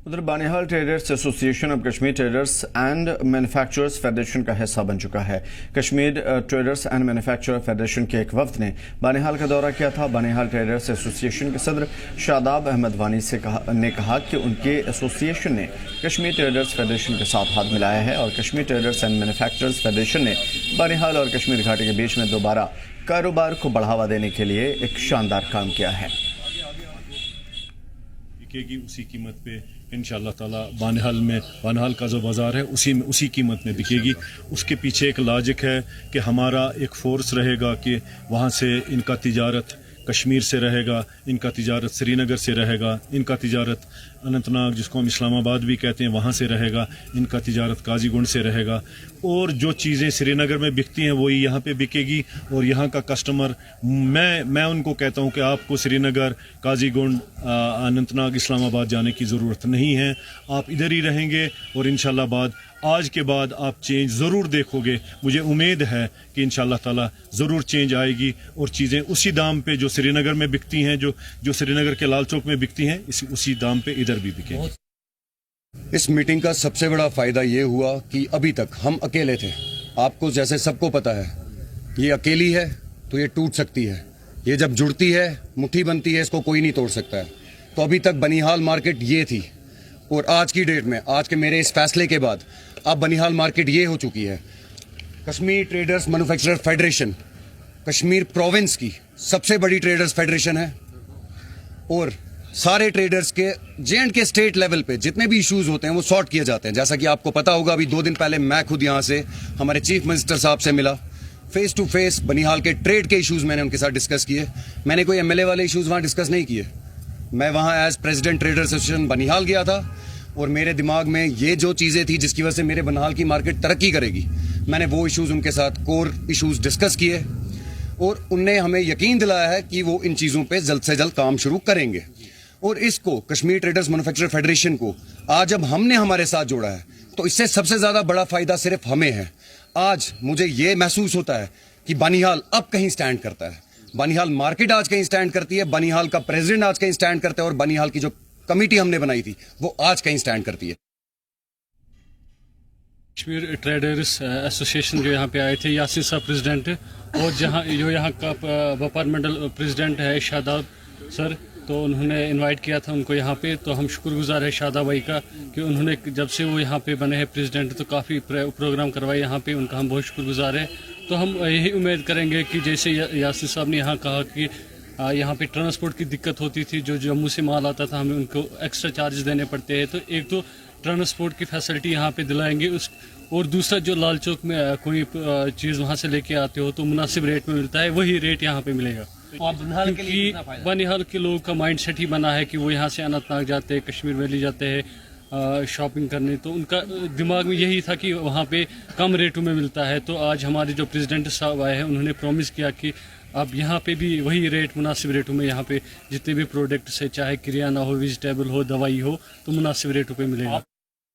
उधर Banihal traders association अब Kashmir traders and manufacturers federation का हिस्सा बन चुका है। Kashmir traders and manufacturer federation के एक वफ्द ने बानिहाल का दौरा किया था। बानिहाल ट्रेडर्स एसोसिएशन के सदर शादाब अहमद वानी ने कहा कि उनके एसोसिएशन ने कश्मीर ट्रेडर्स फेडरेशन के साथ हाथ मिलाया है और Kashmir traders and manufacturers federation ने बानिहाल और कश्मीर घाटी के बीच में दोबारा कारोबार को बढ़ावा देने के लिए एक शानदार काम किया है। उसी कीमत पे इंशाअल्लाह ताला बानिहाल का जो बाज़ार है उसी कीमत में बिकेगी। उसके पीछे एक लॉजिक है कि हमारा एक फोर्स रहेगा कि वहाँ से इनका तिजारत कश्मीर से रहेगा, इनका तिजारत श्रीनगर से रहेगा, इनका तिजारत अनंतनाग जिसको हम इस्लामाबाद भी कहते हैं वहाँ से रहेगा, इनका तिजारत काजीगुंड से रहेगा और जो चीज़ें श्रीनगर में बिकती हैं वही यहाँ पे बिकेगी। और यहाँ का कस्टमर मैं उनको कहता हूँ कि आपको श्रीनगर, काजीगुंड, अनंतनाग, इस्लामाबाद जाने की ज़रूरत नहीं है। आप इधर ही रहेंगे और इंशाअल्लाह आज के बाद आप चेंज ज़रूर देखोगे। मुझे उम्मीद है कि इंशाअल्लाह ताला ज़रूर चेंज आएगी और चीज़ें उसी दाम पे जो श्रीनगर में बिकती हैं, जो श्रीनगर के लाल चौक में बिकती हैं, उसी दाम पे इधर भी बिकेंगी। इस मीटिंग का सबसे बड़ा फ़ायदा ये हुआ कि अभी तक हम अकेले थे। आपको जैसे सबको पता है ये अकेली है तो ये टूट सकती है, ये जब जुड़ती है मुट्ठी बनती है, इसको कोई नहीं तोड़ सकता है। तो अभी तक बनिहाल मार्केट ये थी और आज की डेट में, आज के मेरे इस फैसले के बाद अब बनिहाल मार्केट ये हो चुकी है। Kashmir traders manufacturer federation Kashmir province की सबसे बड़ी ट्रेडर्स फेडरेशन है और सारे ट्रेडर्स के J&K स्टेट लेवल पे जितने भी इश्यूज होते हैं वो सॉर्ट किए जाते हैं। जैसा कि आपको पता होगा, अभी 2 दिन पहले मैं खुद यहाँ से हमारे चीफ मिनिस्टर साहब से मिला, फेस टू फेस बनिहाल के ट्रेड के इश्यूज मैंने उनके साथ डिस्कस किए। मैंने कोई MLA वाले इश्यूज वहाँ डिस्कस नहीं किए। मैं वहाँ as president traders association Banihal गया था और मेरे दिमाग में ये जो चीज़ें थी जिसकी वजह से मेरे बनिहाल की मार्केट तरक्की करेगी, मैंने वो इश्यूज उनके साथ कोर इश्यूज डिस्कस किए और उनने हमें यकीन दिलाया है कि वो इन चीज़ों पे जल्द से जल्द काम शुरू करेंगे। और इसको कश्मीर ट्रेडर्स मैन्युफैक्चरर फेडरेशन को आज जब हमने हमारे साथ जोड़ा है तो इससे सबसे ज़्यादा बड़ा फ़ायदा सिर्फ हमें है। आज मुझे ये महसूस होता है कि बनिहाल अब कहीं स्टैंड करता है, बनिहाल मार्केट आज कहीं स्टैंड करती है, बनिहाल का प्रेसिडेंट आज कहीं स्टैंड करता है और बनिहाल की जो कमेटी हमने बनाई थी वो आज कहीं स्टैंड करती है। कश्मीर ट्रेडर्स एसोसिएशन जो यहाँ पे आए थे, यासिर साहब प्रेसिडेंट, और जो यहाँ का डिपार्टमेंटल प्रेसिडेंट है शादाब सर, तो उन्होंने इनवाइट किया था उनको यहाँ पे। तो हम शुक्रगुजार है शादाब भाई का कि उन्होंने जब से वो यहाँ पे बने हैं प्रेसिडेंट तो काफ़ी प्रोग्राम करवाए यहाँ पे, उनका हम बहुत शुक्रगुजार है। तो हम यही उम्मीद करेंगे कि जैसे यासिर साहब ने यहाँ कहा कि यहाँ पे ट्रांसपोर्ट की दिक्कत होती थी, जो जम्मू से माल आता था हमें उनको एक्स्ट्रा चार्जेस देने पड़ते हैं, तो एक तो ट्रांसपोर्ट की फैसिलिटी यहाँ पे दिलाएंगे और दूसरा जो लाल चौक में कोई चीज़ वहाँ से लेके आते हो तो मुनासिब रेट में मिलता है, वही रेट यहाँ पे मिलेगा। क्योंकि बनिहाल के लोगों का माइंड सेट ही बना है कि वो यहाँ से अनंतनाग जाते हैं, कश्मीर वैली जाते हैं शॉपिंग करने, तो उनका दिमाग में यही था कि वहाँ पे कम रेटों में मिलता है। तो आज हमारे जो प्रेसिडेंट साहब आए हैं उन्होंने प्रॉमिस किया कि अब यहाँ पे भी वही रेट मुनासिब रेटों में यहाँ पे जितने भी प्रोडक्ट्स है, चाहे किराना हो, वेजिटेबल हो, दवाई हो, तो मुनासिब रेटों पे मिलेगा।